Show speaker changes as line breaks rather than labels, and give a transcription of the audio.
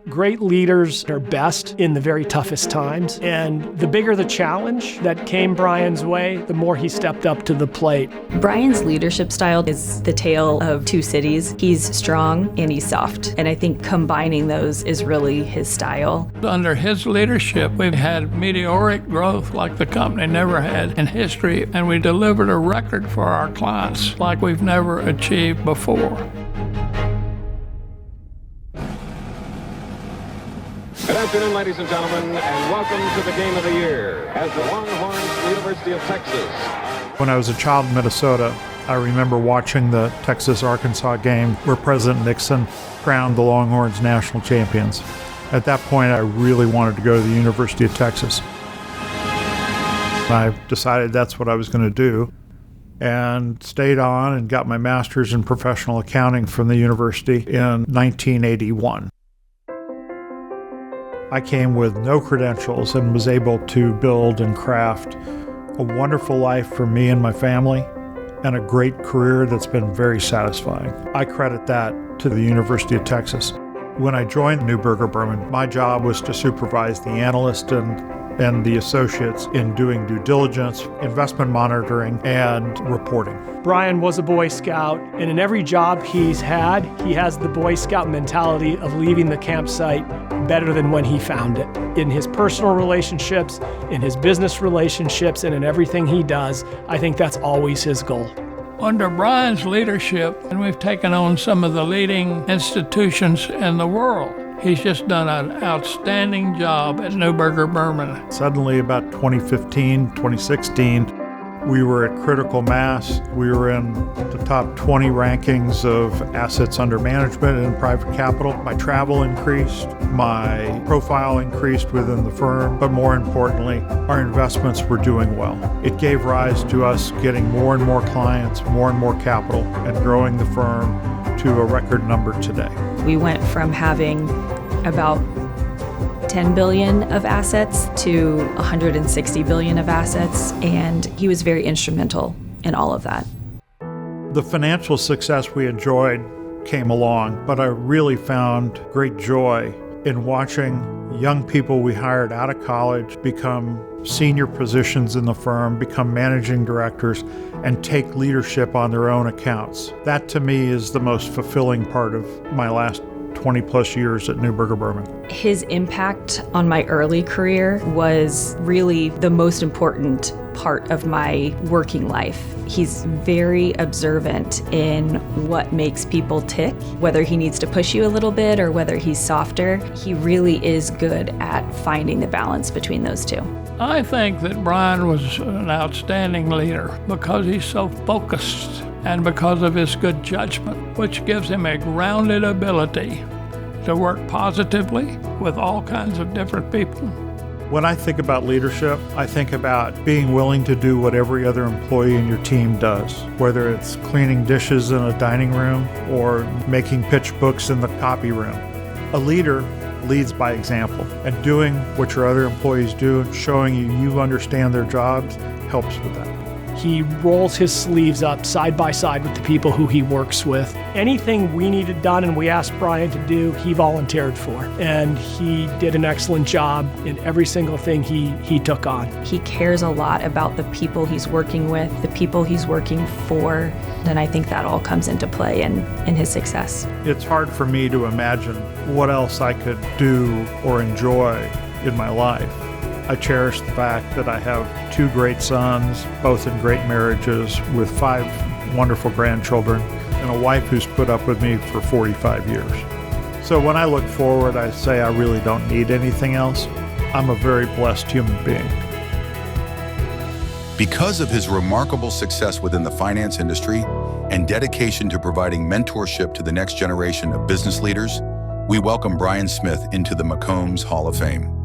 Great leaders are best in the very toughest times, and the bigger the challenge that came Brien's way, the more he stepped up to the plate.
Brien's leadership style is the tale of two cities. He's strong and he's soft, and I think combining those is really his style.
Under his leadership, we've had meteoric growth like the company never had in history, and we delivered a record for our clients like we've never achieved before.
Good afternoon, ladies and gentlemen, and welcome to the game of the year as the Longhorns, the University of Texas.
When I was a child in Minnesota, I remember watching the Texas-Arkansas game where President Nixon crowned the Longhorns national champions. At that point, I really wanted to go to the University of Texas. I decided that's what I was going to do and stayed on and got my master's in professional accounting from the university in 1981. I came with no credentials and was able to build and craft a wonderful life for me and my family and a great career that's been very satisfying. I credit that to the University of Texas. When I joined Neuberger Berman, my job was to supervise the analyst and the associates in doing due diligence, investment monitoring, and reporting.
Brien was a Boy Scout, and in every job he's had, he has the Boy Scout mentality of leaving the campsite better than when he found it. In his personal relationships, in his business relationships, and in everything he does, I think that's always his goal.
Under Brien's leadership, and we've taken on some of the leading institutions in the world. He's just done an outstanding job at Neuberger Berman.
Suddenly, about 2015, 2016, we were at critical mass. We were in the top 20 rankings of assets under management in private capital. My travel increased, my profile increased within the firm, but more importantly, our investments were doing well. It gave rise to us getting more and more clients, more and more capital, and growing the firm to a record number today.
We went from having about 10 billion of assets to 160 billion of assets, and he was very instrumental in all of that.
The financial success we enjoyed came along, but I really found great joy in watching young people we hired out of college become senior positions in the firm, become managing directors, and take leadership on their own accounts. That to me is the most fulfilling part of my last 20 plus years at Neuberger Berman.
His impact on my early career was really the most important part of my working life. He's very observant in what makes people tick, whether he needs to push you a little bit or whether he's softer. He really is good at finding the balance between those two.
I think that Brien was an outstanding leader because he's so focused and because of his good judgment, which gives him a grounded ability to work positively with all kinds of different people.
When I think about leadership, I think about being willing to do what every other employee in your team does, whether it's cleaning dishes in a dining room or making pitch books in the copy room. A leader leads by example, and doing what your other employees do and showing you understand their jobs helps with that.
He rolls his sleeves up side by side with the people who he works with. Anything we needed done and we asked Brien to do, he volunteered for. And he did an excellent job in every single thing he took on.
He cares a lot about the people he's working with, the people he's working for, and I think that all comes into play in his success.
It's hard for me to imagine what else I could do or enjoy in my life. I cherish the fact that I have two great sons, both in great marriages with 5 wonderful grandchildren, and a wife who's put up with me for 45 years. So when I look forward, I say I really don't need anything else. I'm a very blessed human being.
Because of his remarkable success within the finance industry and dedication to providing mentorship to the next generation of business leaders, we welcome Brien Smith into the McCombs Hall of Fame.